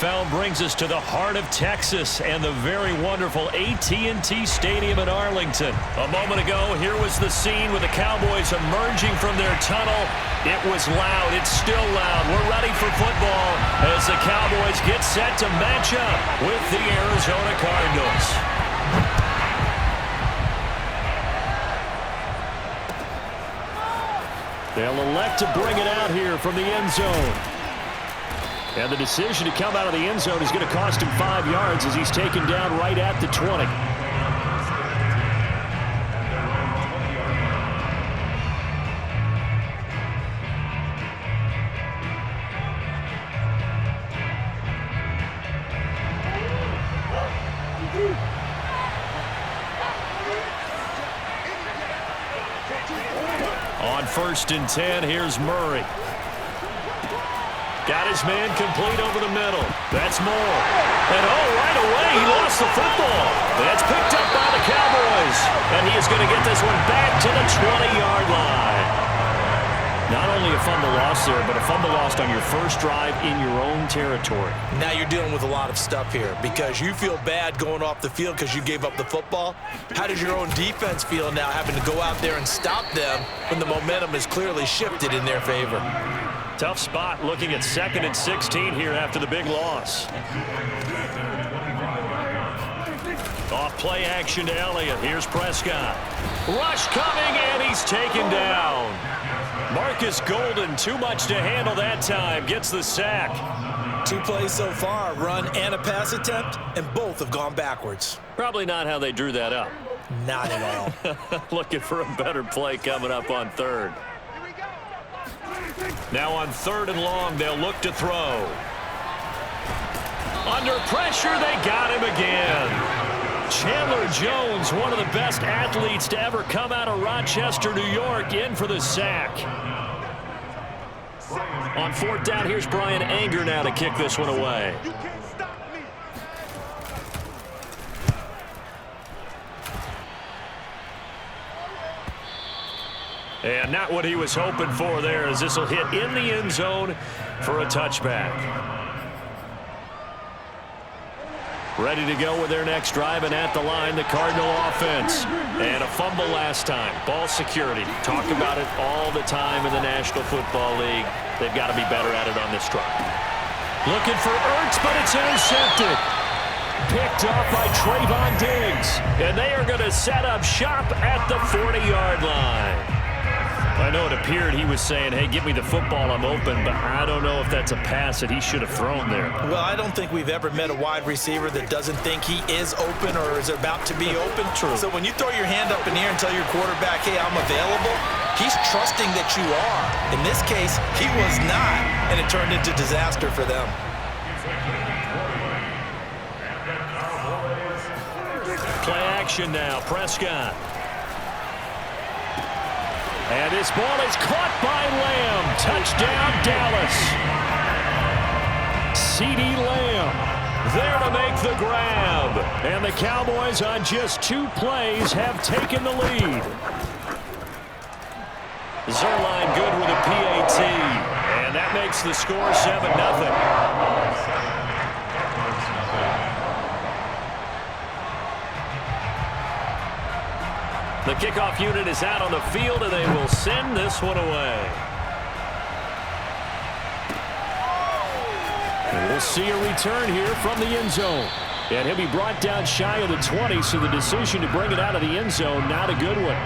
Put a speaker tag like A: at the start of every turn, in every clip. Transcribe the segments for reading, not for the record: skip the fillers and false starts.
A: NFL brings us to the heart of Texas and the very wonderful AT&T Stadium in Arlington. A moment ago, here was the scene with the Cowboys emerging from their tunnel. It was loud. It's still loud. We're ready for football as the Cowboys get set to match up with the Arizona Cardinals. They'll elect to bring it out here from the end zone. And the decision to come out of the end zone is going to cost him 5 yards as he's taken down right at the 20. On 1st and 10, here's Murray. Got his man complete over the middle. That's Moore. And right away, he lost the football. That's picked up by the Cowboys. And he is going to get this one back to the 20-yard line. Not only a fumble loss there, but a fumble lost on your first drive in your own territory.
B: Now you're dealing with a lot of stuff here because you feel bad going off the field because you gave up the football. How does your own defense feel now having to go out there and stop them when the momentum is clearly shifted in their favor?
A: Tough spot looking at 2nd and 16 here after the big loss. Off play action to Elliott. Here's Prescott. Rush coming, and he's taken down. Marcus Golden, too much to handle that time, gets the sack.
B: 2 plays so far, run and a pass attempt, and both have gone backwards.
A: Probably not how they drew that up.
B: Not at all.
A: Looking for a better play coming up on 3rd. Now on 3rd and long, they'll look to throw. Under pressure, they got him again. Chandler Jones, one of the best athletes to ever come out of Rochester, New York, in for the sack. On 4th down, here's Brian Anger now to kick this one away. And not what he was hoping for there, as this will hit in the end zone for a touchback. Ready to go with their next drive, and at the line, the Cardinal offense. And a fumble last time. Ball security. Talk about it all the time in the National Football League. They've got to be better at it on this drive. Looking for Ertz, but it's intercepted. Picked off by Trayvon Diggs. And they are going to set up shop at the 40-yard line. I know it appeared he was saying, hey, give me the football, I'm open, but I don't know if that's a pass that he should have thrown there.
B: Well, I don't think we've ever met a wide receiver that doesn't think he is open or is about to be open.
A: True.
B: So when you throw your hand up in the air and tell your quarterback, hey, I'm available, he's trusting that you are. In this case, he was not, and it turned into disaster for them.
A: Play action now, Prescott. And this ball is caught by Lamb. Touchdown, Dallas. CeeDee Lamb there to make the grab. And the Cowboys on just 2 plays have taken the lead. Zerline good with a PAT. And that makes the score 7-0. The kickoff unit is out on the field, and they will send this one away. And we'll see a return here from the end zone. And he'll be brought down shy of the 20, so the decision to bring it out of the end zone, not a good one.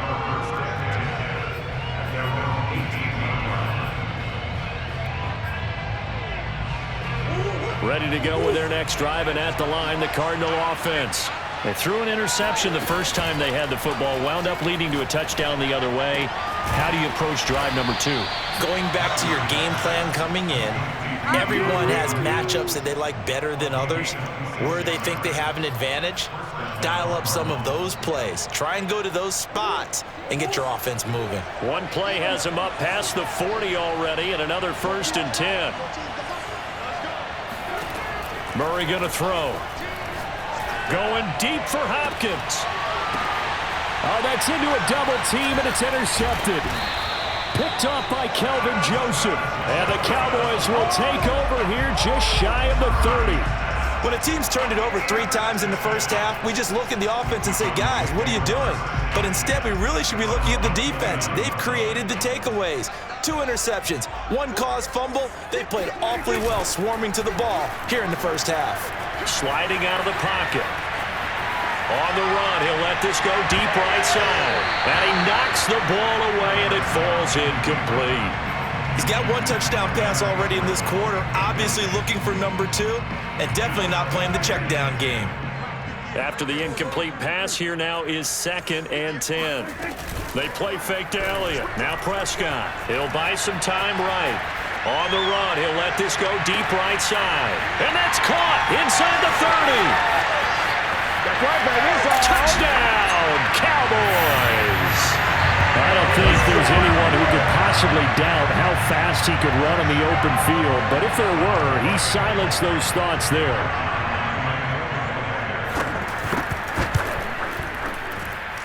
A: Ready to go with their next drive, and at the line, the Cardinal offense. They threw an interception the first time they had the football, wound up leading to a touchdown the other way. How do you approach drive number 2?
B: Going back to your game plan coming in, everyone has matchups that they like better than others. Where they think they have an advantage, dial up some of those plays. Try and go to those spots and get your offense moving.
A: One play has them up past the 40 already, and another 1st and 10. Murray going to throw. Going deep for Hopkins. Oh, that's into a double team, and it's intercepted. Picked off by Kelvin Joseph. And the Cowboys will take over here just shy of the 30.
B: When a team's turned it over 3 times in the first half, we just look at the offense and say, guys, what are you doing? But instead, we really should be looking at the defense. They've created the takeaways. 2 interceptions, 1 caused fumble. They played awfully well swarming to the ball here in the first half.
A: Sliding out of the pocket. On the run, he'll let this go deep right side. And he knocks the ball away, and it falls incomplete.
B: He's got 1 touchdown pass already in this quarter, obviously looking for number 2, and definitely not playing the check down game.
A: After the incomplete pass, here now is 2nd and 10. They play fake to Elliott. Now Prescott. He'll buy some time right. On the run, he'll let this go deep right side. And that's caught inside the 30. Touchdown, Cowboys! I don't think there's anyone who could possibly doubt how fast he could run in the open field, but if there were, he silenced those thoughts there.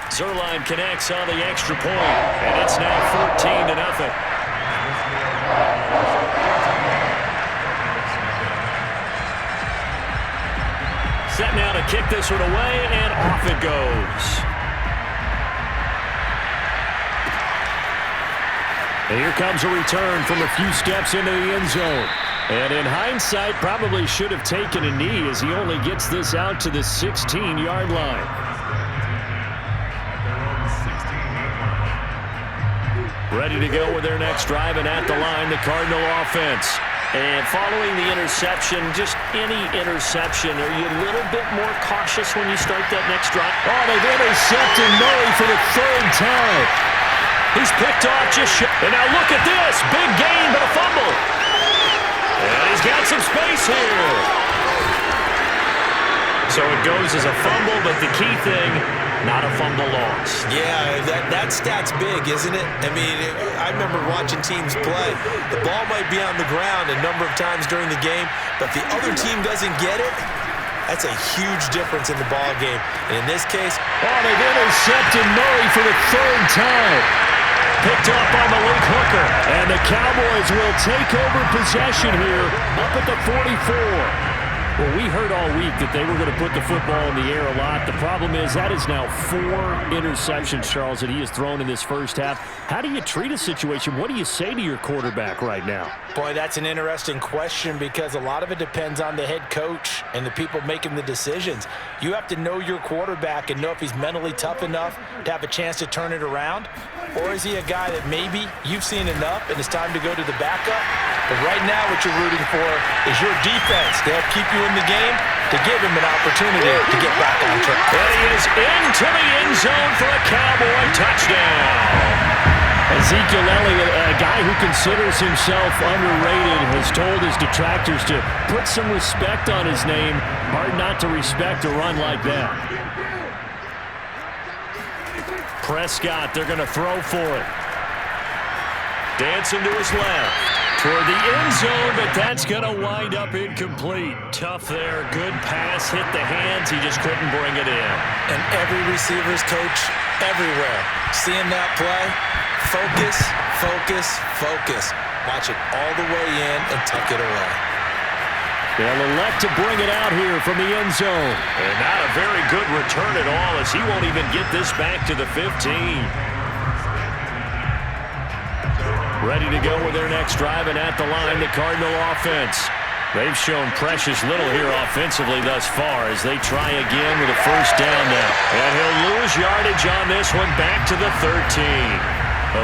A: Zerline connects on the extra point, and it's now 14-0. Set now to kick this one away, and off it goes. And here comes a return from a few steps into the end zone. And in hindsight, probably should have taken a knee as he only gets this out to the 16-yard line. Ready to go with their next drive, and at the line, the Cardinal offense. And following the interception, just any interception, are you a little bit more cautious when you start that next drive? Oh, they've intercepted Murray for the 3rd time. He's picked off just short. And now look at this. Big gain, but a fumble. And he's got some space here. So it goes as a fumble, but the key thing, not a fumble loss.
B: Yeah, that stat's big, isn't it? I mean, I remember watching teams play. The ball might be on the ground a number of times during the game, but if the other team doesn't get it, that's a huge difference in the ball game. And in this case,
A: they've intercepted Murray for the 3rd time. Picked up by Malik Hooker. And the Cowboys will take over possession here up at the 44. Well, we heard all week that they were going to put the football in the air a lot. The problem is that is now 4 interceptions, Charles, that he has thrown in this first half. How do you treat a situation? What do you say to your quarterback right now?
B: Boy, that's an interesting question because a lot of it depends on the head coach and the people making the decisions. You have to know your quarterback and know if he's mentally tough enough to have a chance to turn it around, or is he a guy that maybe you've seen enough and it's time to go to the backup? But right now what you're rooting for is your defense to help keep you in the game, to give him an opportunity to get back on track.
A: And he is into the end zone for a Cowboy touchdown. Ezekiel Elliott, a guy who considers himself underrated, has told his detractors to put some respect on his name. Hard not to respect a run like that. Prescott, they're going to throw for it. Dancing to his left. Toward the end zone, but that's going to wind up incomplete. Tough there. Good pass. Hit the hands. He just couldn't bring it in.
B: And every receiver's coach everywhere, seeing that play, focus, focus, focus. Watch it all the way in and tuck it away.
A: They'll elect to bring it out here from the end zone. And not a very good return at all, as he won't even get this back to the 15. Ready to go with their next drive, and at the line, the Cardinal offense. They've shown precious little here offensively thus far as they try again with a first down now. And he'll lose yardage on this one, back to the 13.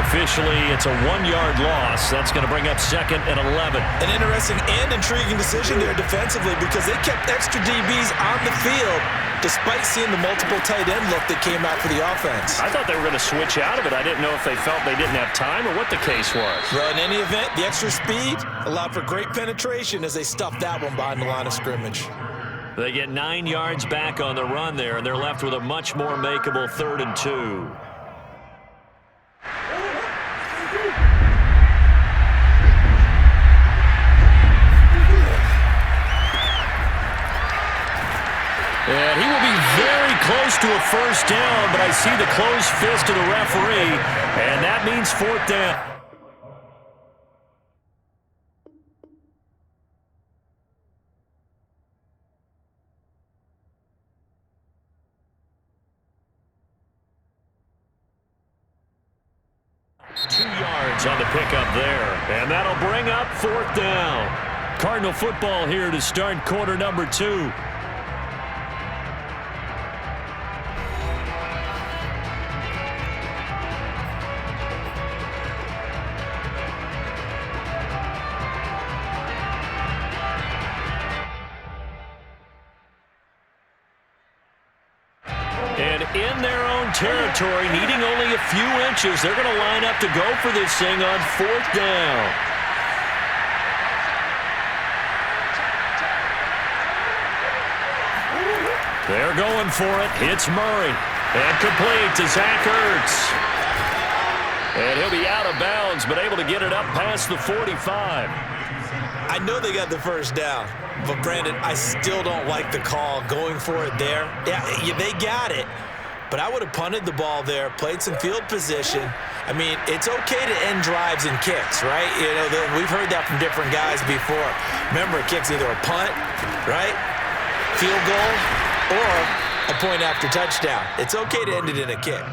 A: Officially, it's a 1-yard loss. That's going to bring up 2nd and 11.
B: An interesting and intriguing decision there defensively because they kept extra DBs on the field despite seeing the multiple tight end look that came out for the offense.
A: I thought they were going to switch out of it. I didn't know if they felt they didn't have time or what the case was.
B: Well, in any event, the extra speed allowed for great penetration as they stuffed that one behind the line of scrimmage.
A: They get 9 yards back on the run there, and they're left with a much more makeable 3rd and 2. And he will be very close to a first down, but I see the closed fist of the referee, and that means 4th down. on the pickup there. And that'll bring up 4th down. Cardinal football here to start quarter number 2. And in their own territory, needing only a few inches, they're going to line up to go for this thing on 4th down. They're going for it. It's Murray. And complete to Zach Ertz. And he'll be out of bounds, but able to get it up past the 45.
B: I know they got the first down, but Brandon, I still don't like the call going for it there. Yeah, they got it, but I would have punted the ball there, played some field position. I mean, it's okay to end drives and kicks, right? You know, we've heard that from different guys before. Remember, a kick's either a punt, right, field goal, or a point after touchdown. It's okay to end it in a kick.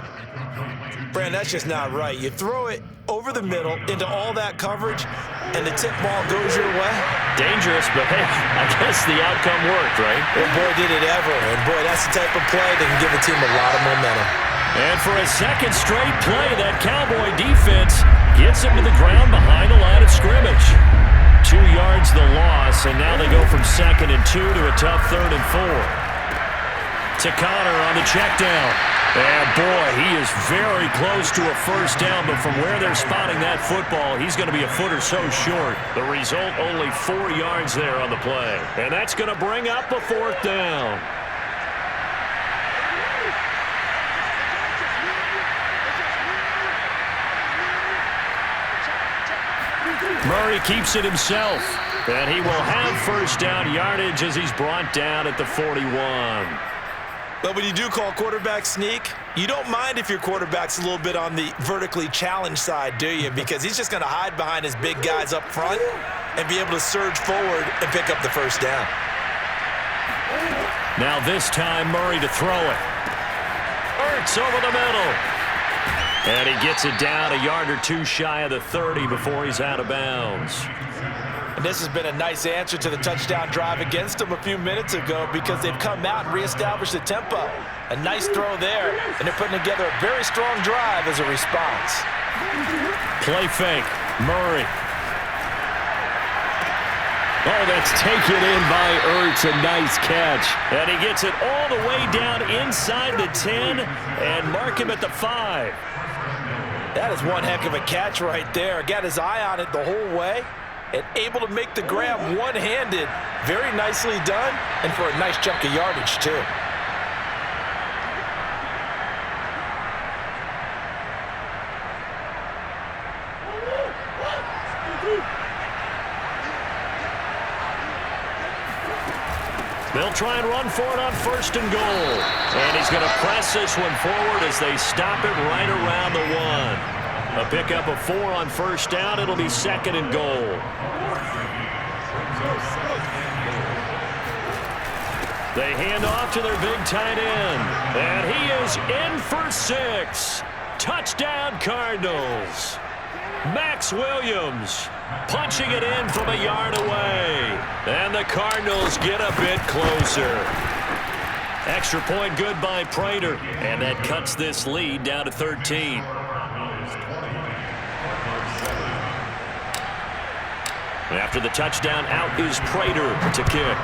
B: Brandon, that's just not right. You throw it over the middle into all that coverage, and the tip ball goes your way.
A: Dangerous, but hey, I guess the outcome worked, right?
B: Well, boy, did it ever. And boy, that's the type of play that can give a team a lot of momentum.
A: And for a second straight play, that Cowboy defense gets him to the ground behind the line of scrimmage. 2 yards the loss, and now they go from 2nd and 2 to a tough 3rd and 4. To Connor on the check down. And boy, he is very close to a first down, but from where they're spotting that football, he's going to be a foot or so short. The result, only 4 yards there on the play. And that's going to bring up a 4th down. Murray keeps it himself, and he will have first down yardage as he's brought down at the 41.
B: But when you do call quarterback sneak, you don't mind if your quarterback's a little bit on the vertically challenged side, do you? Because he's just going to hide behind his big guys up front and be able to surge forward and pick up the first down.
A: Now this time, Murray to throw it. Ertz over the middle. And he gets it down a yard or two shy of the 30 before he's out of bounds.
B: And this has been a nice answer to the touchdown drive against them a few minutes ago because they've come out and reestablished the tempo. A nice throw there, and they're putting together a very strong drive as a response.
A: Play fake. Murray. Oh, that's taken in by Ertz. A nice catch. And he gets it all the way down inside the 10 and mark him at the 5.
B: That is one heck of a catch right there. Got his eye on it the whole way and able to make the grab one-handed. Very nicely done, and for a nice chunk of yardage, too.
A: They'll try and run for it on 1st and goal. And he's going to press this one forward as they stop it right around the 1. A pickup of 4 on 1st down. It'll be 2nd and goal. They hand off to their big tight end. And he is in for 6. Touchdown, Cardinals. Max Williams punching it in from a yard away. And the Cardinals get a bit closer. Extra point good by Prater. And that cuts this lead down to 13. After the touchdown, out is Prater to kick.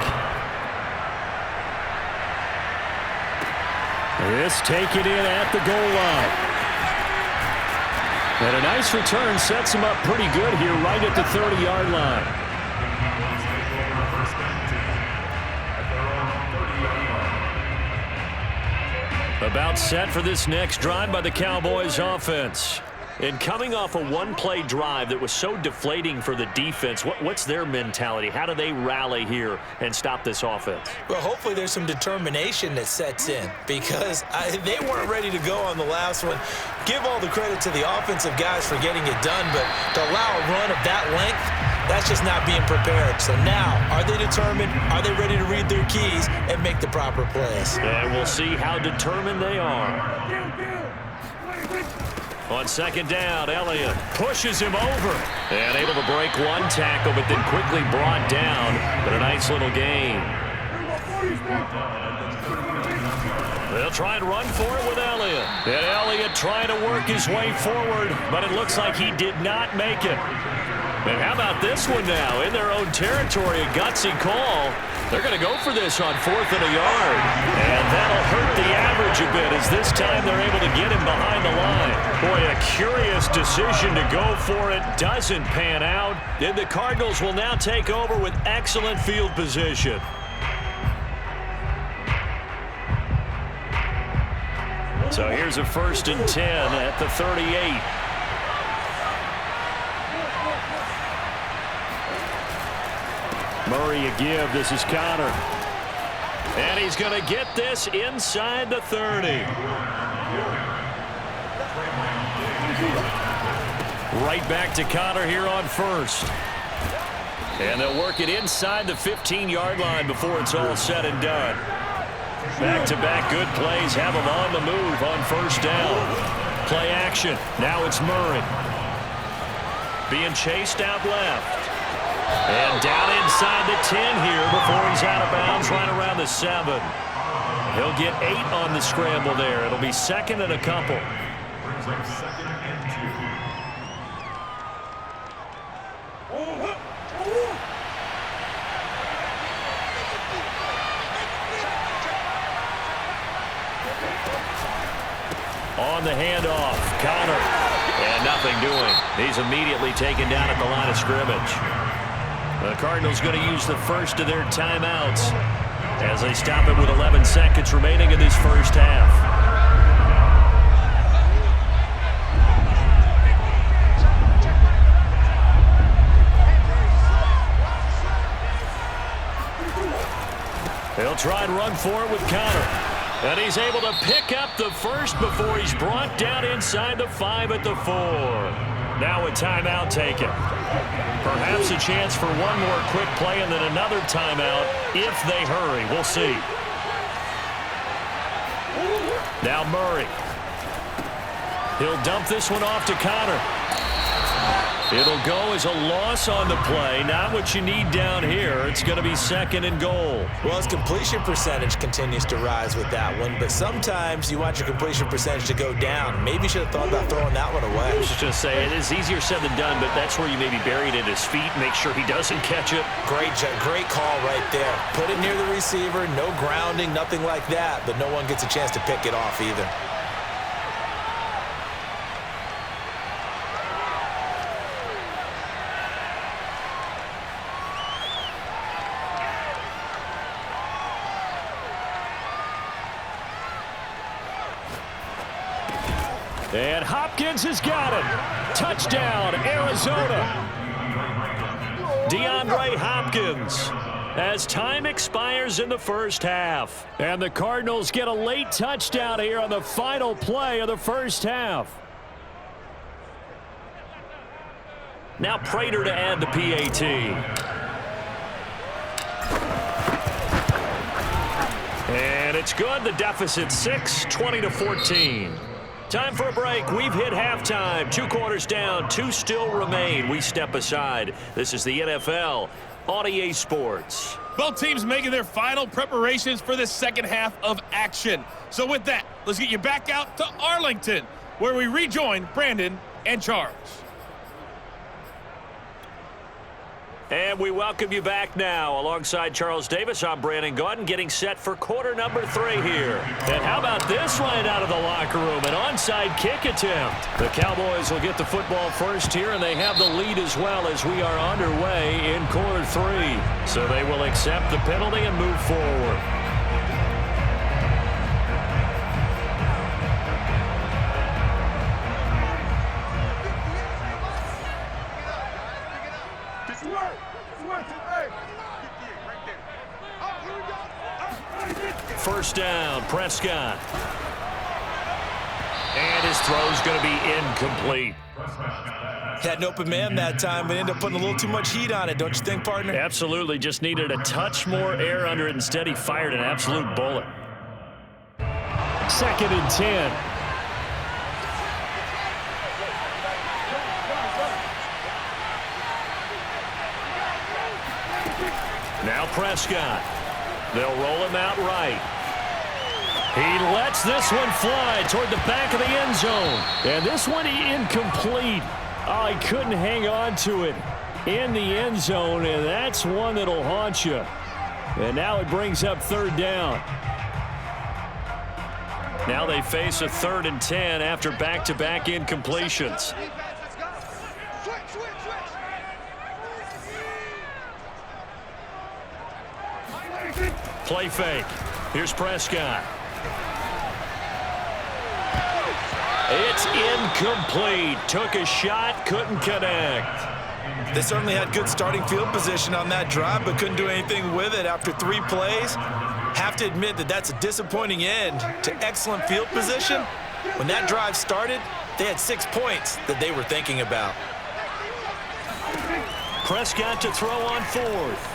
A: This taken in at the goal line. And a nice return sets him up pretty good here right at the 30-yard line. About set for this next drive by the Cowboys offense. And coming off a one-play drive that was so deflating for the defense, what's their mentality? How do they rally here and stop this offense?
B: Well, hopefully there's some determination that sets in because they weren't ready to go on the last one. Give all the credit to the offensive guys for getting it done, but to allow a run of that length, that's just not being prepared. So now, are they determined? Are they ready to read their keys and make the proper plays?
A: And we'll see how determined they are. On second down, Elliott pushes him over. And able to break one tackle, but then quickly brought down. But a nice little gain. They'll try and run for it with Elliott. And Elliott trying to work his way forward, but it looks like he did not make it. And how about this one now? In their own territory, a gutsy call. They're going to go for this on 4th and a yard. And that'll hurt the average a bit as this time they're able to get him behind the line. Boy, a curious decision to go for it. Doesn't pan out. And the Cardinals will now take over with excellent field position. So here's a 1st and 10 at the 38. Murray a give. This is Connor. And he's going to get this inside the 30. Right back to Connor here on 1st. And they'll work it inside the 15-yard line before it's all said and done. Back-to-back good plays have him on the move on 1st down. Play action. Now it's Murray. Being chased out left. And down inside the 10 here before he's out of bounds right around the 7. He'll get 8 on the scramble there. It'll be 2nd and a couple. On the handoff, Connor. And nothing doing. He's immediately taken down at the line of scrimmage. The Cardinals going to use the first of their timeouts as they stop it with 11 seconds remaining in this first half. They'll try and run for it with Connor. And he's able to pick up the first before he's brought down inside the 5 at the 4. Now a timeout taken. Perhaps a chance for one more quick play and then another timeout if they hurry. We'll see. Now Murray. He'll dump this one off to Connor. It'll go as a loss on the play. Not what you need down here. It's going to be 2nd and goal.
B: Well, his completion percentage continues to rise with that one, but sometimes you want your completion percentage to go down. Maybe you should have thought about throwing that one away.
A: I was just going to say, it is easier said than done, but that's where you maybe bury it at his feet, make sure he doesn't catch it.
B: Great call right there. Put it near the receiver, no grounding, nothing like that, but no one gets a chance to pick it off either.
A: And Hopkins has got it. Touchdown, Arizona. DeAndre Hopkins as time expires in the first half. And the Cardinals get a late touchdown here on the final play of the first half. Now Prater to add the PAT. And it's good. The deficit 6, 20-14. Time for a break. We've hit halftime. 2 quarters down. 2 still remain. We step aside. This is the NFL on EA Sports.
C: Both teams making their final preparations for the second half of action. So with that, let's get you back out to Arlington, where we rejoin Brandon and Charles.
A: And we welcome you back now. Alongside Charles Davis, I'm Brandon Gaudin, getting set for quarter number 3 here. And how about this right out of the locker room? An onside kick attempt. The Cowboys will get the football first here, and they have the lead as well as we are underway in quarter 3. So they will accept the penalty and move forward. First down, Prescott. And his throw's going to be incomplete.
B: Had an open man that time, but ended up putting a little too much heat on it, don't you think, partner?
A: Absolutely. Just needed a touch more air under it. Instead, he fired an absolute bullet. 2nd and 10. Now Prescott. They'll roll him out right. He lets this one fly toward the back of the end zone. And this one incomplete. Oh, he couldn't hang on to it in the end zone, and that's one that'll haunt you. And now it brings up third down. Now they face a 3rd and 10 after back-to-back incompletions. Play fake. Here's Prescott. It's incomplete. Took a shot, couldn't connect.
B: They certainly had good starting field position on that drive, but couldn't do anything with it after 3 plays. Have to admit that that's a disappointing end to excellent field position. When that drive started, they had 6 points that they were thinking about.
A: Prescott to throw on 4th.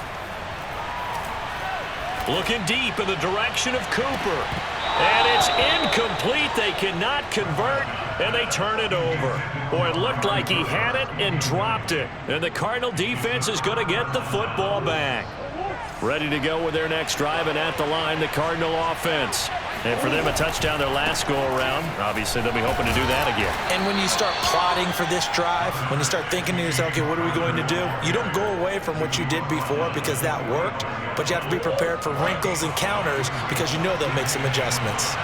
A: Looking deep in the direction of Cooper. And it's incomplete. They cannot convert, and they turn it over. Boy, it looked like he had it and dropped it. And the Cardinal defense is going to get the football back. Ready to go with their next drive, and at the line, the Cardinal offense. And for them, a touchdown their last go-around. Obviously, they'll be hoping to do that again.
B: And when you start plotting for this drive, when you start thinking to yourself, okay, what are we going to do? You don't go away from what you did before because that worked, but you have to be prepared for wrinkles and counters because you know they'll make some adjustments.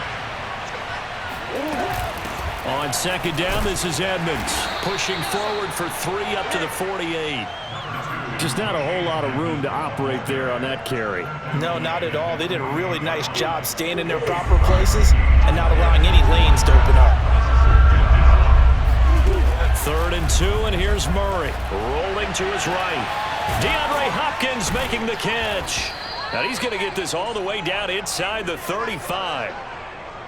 A: On second down, this is Edmonds. Pushing forward for 3 up to the 48. Just not a whole lot of room to operate there on that carry.
B: No, not at all. They did a really nice job staying in their proper places and not allowing any lanes to open up.
A: 3rd and 2, and here's Murray rolling to his right. DeAndre Hopkins making the catch. Now he's going to get this all the way down inside the 35.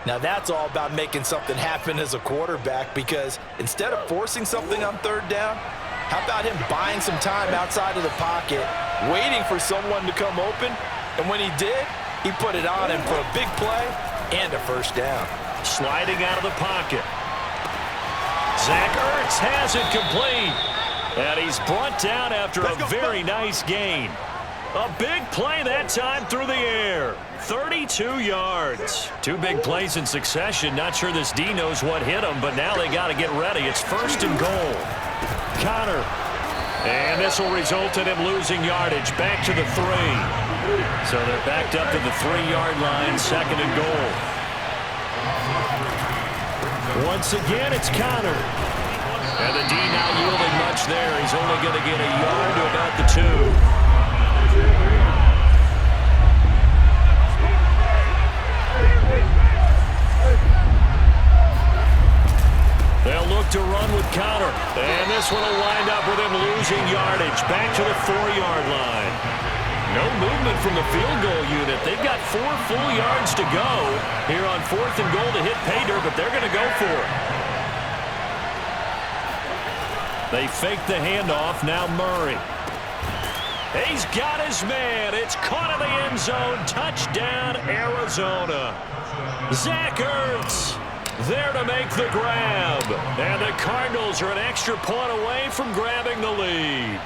B: Now that's all about making something happen as a quarterback, because instead of forcing something on 3rd down, how about him buying some time outside of the pocket, waiting for someone to come open, and when he did, he put it on him for a big play and a 1st down.
A: Sliding out of the pocket. Zach Ertz has it complete, and he's brought down after a very nice gain. A big play that time through the air. 32 yards. 2 big plays in succession. Not sure this D knows what hit him, but now they got to get ready. It's 1st and goal. Connor. And this will result in him losing yardage. Back to the 3. So they're backed up to the 3-yard line. 2nd and goal. Once again, it's Connor. And the D not yielding much there. He's only going to get a yard to about the 2. They'll look to run with Connor. And this one will wind up with him losing yardage. Back to the 4-yard line. No movement from the field goal unit. They've got 4 full yards to go here on 4th and goal to hit pay dirt, but they're going to go for it. They fake the handoff. Now Murray. He's got his man. It's caught in the end zone. Touchdown, Arizona. Zach Ertz there to make the grab. And the Cardinals are an extra point away from grabbing the lead.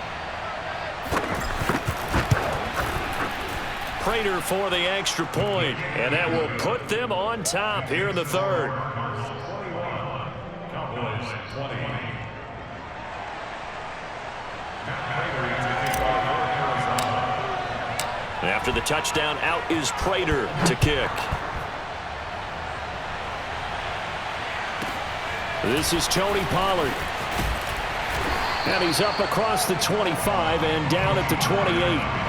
A: Prater for the extra point, and that will put them on top here in the 3rd. After the touchdown, out is Prater to kick. This is Tony Pollard. And he's up across the 25 and down at the 28.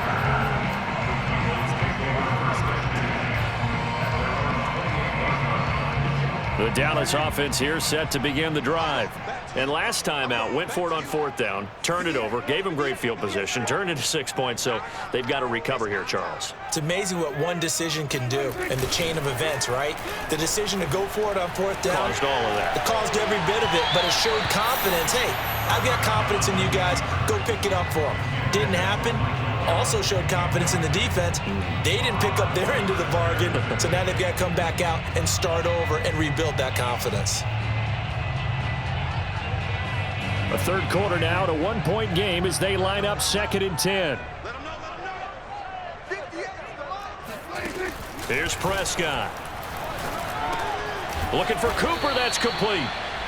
A: The Dallas offense here set to begin the drive. And last time out, went for it on 4th down, turned it over, gave them great field position, turned into 6 points, so they've got to recover here, Charles.
B: It's amazing what one decision can do in the chain of events, right? The decision to go for it on 4th down
A: caused all of that.
B: It caused every bit of it, but it showed confidence. Hey, I've got confidence in you guys. Go pick it up for them. Didn't happen. Also showed confidence in the defense. They didn't pick up their end of the bargain, so now they've got to come back out and start over and rebuild that confidence.
A: A 3rd quarter now, a 1-point game as they line up 2nd and 10. Here's Prescott. Looking for Cooper. That's complete.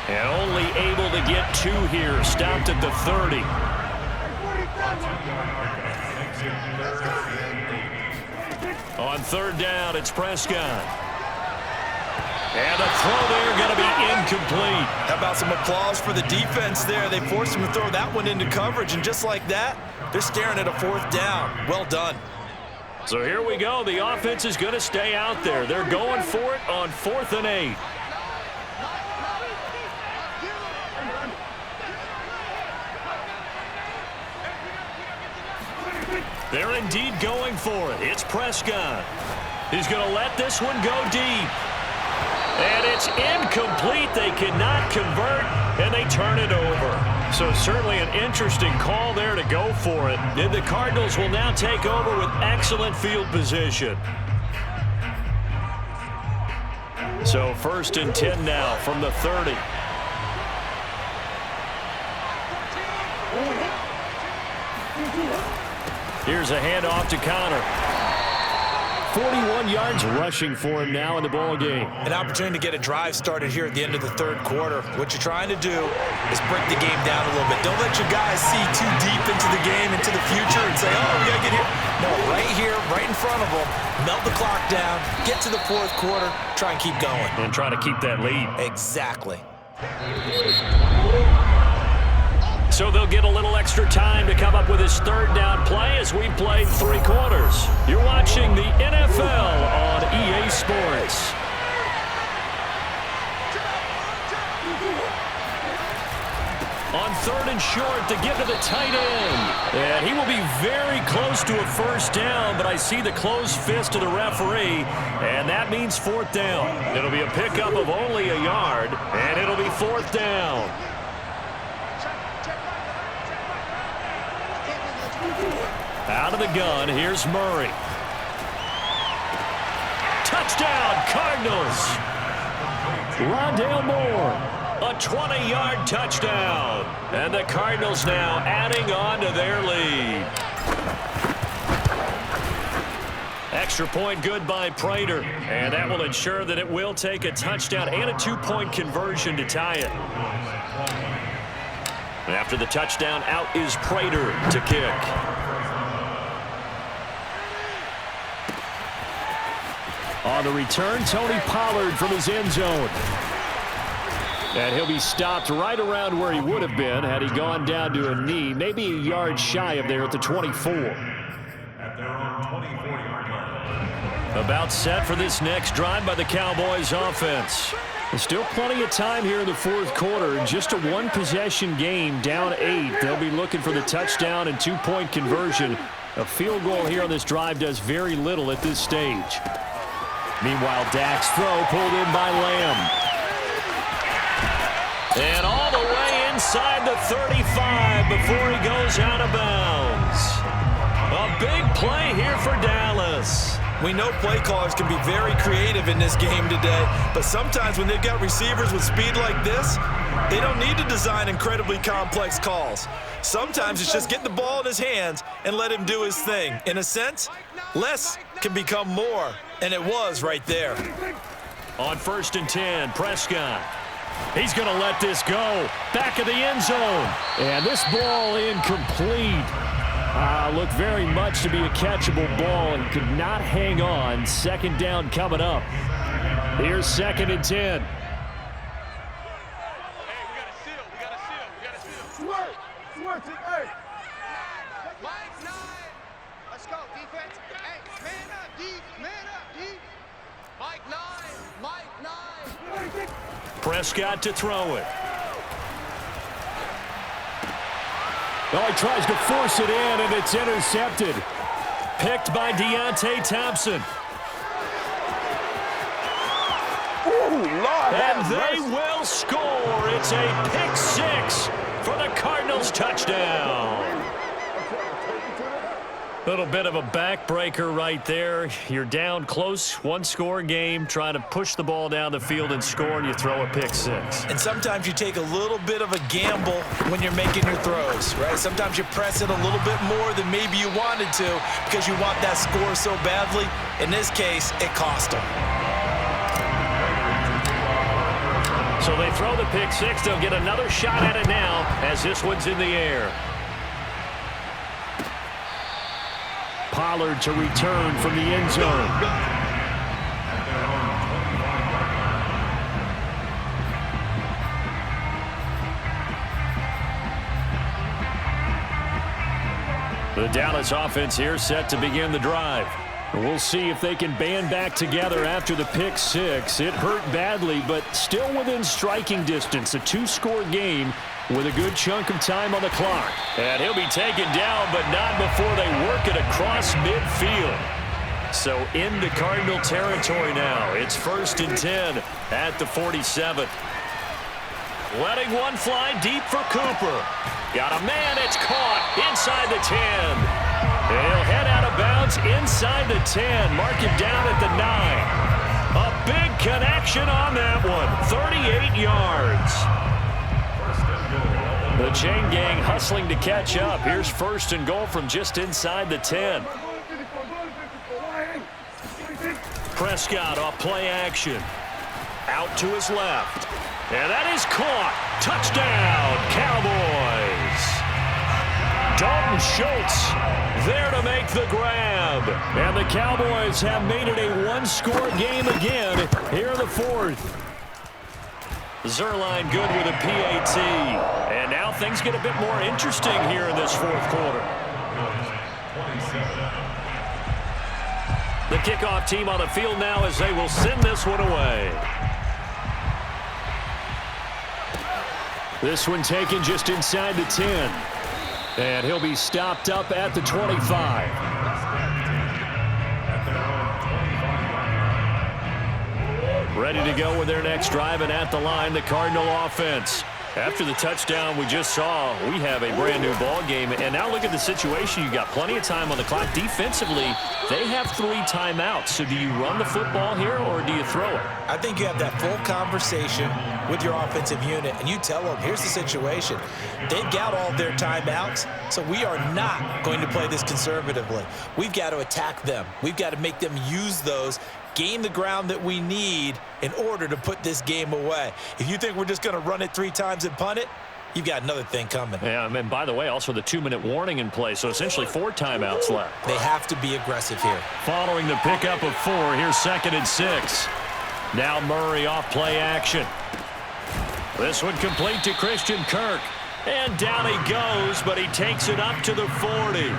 A: And only able to get 2 here. Stopped at the 30. On 3rd down, it's Prescott. And the throw there going to be incomplete.
B: How about some applause for the defense there? They forced him to throw that one into coverage, and just like that, they're staring at a 4th down. Well done.
A: So here we go. The offense is going to stay out there. They're going for it on 4th and 8. They're indeed going for it. It's Prescott. He's going to let this one go deep. And it's incomplete. They cannot convert, and they turn it over. So certainly an interesting call there to go for it. And the Cardinals will now take over with excellent field position. So 1st and 10 now from the 30. Here's a handoff to Connor. 41 yards rushing for him now in the ball game.
B: An opportunity to get a drive started here at the end of the 3rd quarter. What you're trying to do is break the game down a little bit. Don't let your guys see too deep into the game, into the future, and say, oh, we got to get here. No, right here, right in front of them, melt the clock down, get to the 4th quarter, try and keep going.
A: And try to keep that lead.
B: Exactly.
A: So they'll get a little extra time to come up with his 3rd down play as we played 3 quarters. You're watching the NFL on EA Sports. On 3rd and short to give to the tight end. And he will be very close to a 1st down, but I see the closed fist of the referee, and that means 4th down. It'll be a pickup of only a yard, and it'll be 4th down. Out of the gun, here's Murray. Touchdown, Cardinals. Rondale Moore, a 20-yard touchdown. And the Cardinals now adding on to their lead. Extra point good by Prater. And that will ensure that it will take a touchdown and a 2-point conversion to tie it. After the touchdown, out is Prater to kick. On the return, Tony Pollard from his end zone. And he'll be stopped right around where he would have been had he gone down to a knee, maybe a yard shy of there at the 24. About set for this next drive by the Cowboys offense. There's still plenty of time here in the 4th quarter. Just a 1-possession game, down 8. They'll be looking for the touchdown and 2-point conversion. A field goal here on this drive does very little at this stage. Meanwhile, Dak's throw pulled in by Lamb. And all the way inside the 35 before he goes out of bounds. A big play here for Dallas.
B: We know play callers can be very creative in this game today, but sometimes when they've got receivers with speed like this, they don't need to design incredibly complex calls. Sometimes it's just get the ball in his hands and let him do his thing. In a sense, less can become more, and it was right there.
A: On 1st and 10, Prescott. He's going to let this go. Back of the end zone. And this ball incomplete. Looked very much to be a catchable ball and could not hang on. 2nd down coming up. Here's 2nd and 10.
D: Let's go, defense. Hey, man up, deep, man up, deep. Mike 9.
A: Prescott to throw it. Oh, he tries to force it in, and it's intercepted. Picked by Deontay Thompson.
D: Ooh, Lord,
A: and they will score. It's a pick 6 for the Cardinals touchdown. Little bit of a backbreaker right there. You're down close, one-score game, trying to push the ball down the field and score, and you throw a pick six.
B: And sometimes you take a little bit of a gamble when you're making your throws, right? Sometimes you press it a little bit more than maybe you wanted to because you want that score so badly. In this case, it cost them.
A: So they throw the pick six. They'll get another shot at it now as this one's in the air. Pollard to return from the end zone. The Dallas offense here set to begin the drive. We'll see if they can band back together after the pick six. It hurt badly, but still within striking distance. A two-score game with a good chunk of time on the clock. And he'll be taken down, but not before they work it across midfield. So into Cardinal territory now. It's 1st and 10 at the 47. Letting one fly deep for Cooper. Got a man, it's caught inside the 10. And he'll head out of bounds inside the 10. Mark him down at the 9. A big connection on that one. 38 yards. The chain gang hustling to catch up. Here's 1st and goal from just inside the 10. Prescott off play action. Out to his left. And that is caught. Touchdown, Cowboys. Dalton Schultz there to make the grab. And the Cowboys have made it a one-score game again here in the 4th. Zerline good with a PAT. And now things get a bit more interesting here in this 4th quarter. The kickoff team on the field now as they will send this one away. This one taken just inside the 10. And he'll be stopped up at the 25. Ready to go with their next drive, and at the line, the Cardinal offense. After the touchdown we just saw, we have a brand new ball game. And now look at the situation. You got plenty of time on the clock. Defensively, they have 3 timeouts. So do you run the football here or do you throw it?
B: I think you have that full conversation with your offensive unit, and you tell them, here's the situation. They've got all their timeouts, so we are not going to play this conservatively. We've got to attack them. We've got to make them use those, gain the ground that we need in order to put this game away. If you think we're just going to run it 3 times and punt it, you've got another thing coming.
A: Yeah, and by the way, also the 2-minute warning in play, so essentially 4 timeouts left.
B: They have to be aggressive here.
A: Following the pickup of 4, here's 2nd and 6. Now Murray off play action. This one complete to Christian Kirk. And down he goes, but he takes it up to the 40.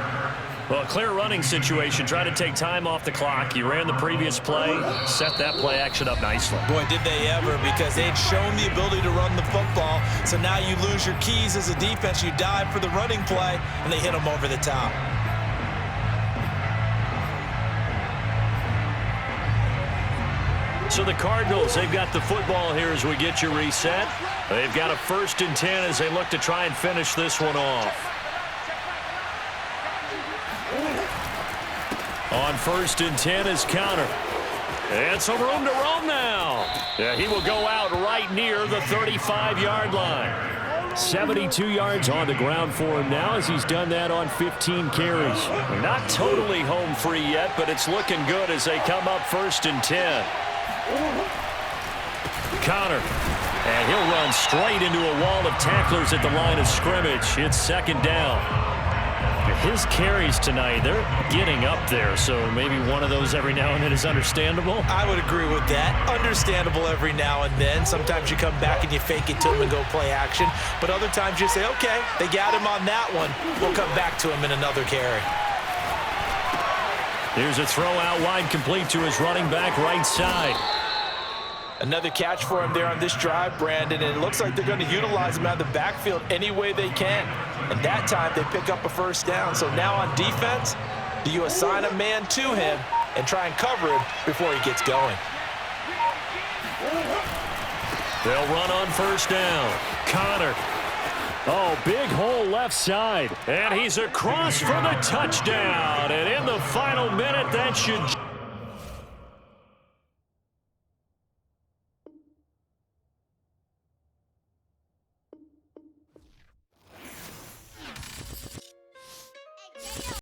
A: Well, a clear running situation. Try to take time off the clock. He ran the previous play, set that play action up nicely.
B: Boy, did they ever, because they'd shown the ability to run the football. So now you lose your keys as a defense. You dive for the running play, and they hit them over the top.
A: So the Cardinals, they've got the football here as we get you reset. They've got a 1st and 10 as they look to try and finish this one off. On 1st and 10 is Counter. And some room to roam now. Yeah, he will go out right near the 35-yard line. 72 yards on the ground for him now as he's done that on 15 carries. Not totally home free yet, but it's looking good as they come up 1st and 10. Connor, and he'll run straight into a wall of tacklers at the line of scrimmage. It's 2nd down. His carries tonight, they're getting up there, so maybe one of those every now and then is understandable.
B: I would agree with that. Understandable every now and then. Sometimes you come back and you fake it to him and go play action, but other times you say, okay, they got him on that one. We'll come back to him in another carry.
A: Here's a throw out wide, complete to his running back right side.
B: Another catch for him there on this drive, Brandon, and it looks like they're going to utilize him out of the backfield any way they can. And that time they pick up a 1st down. So now on defense, do you assign a man to him and try and cover him before he gets going?
A: They'll run on 1st down. Connor. Oh, big hole left side. And he's across for the touchdown. And in the final minute, that should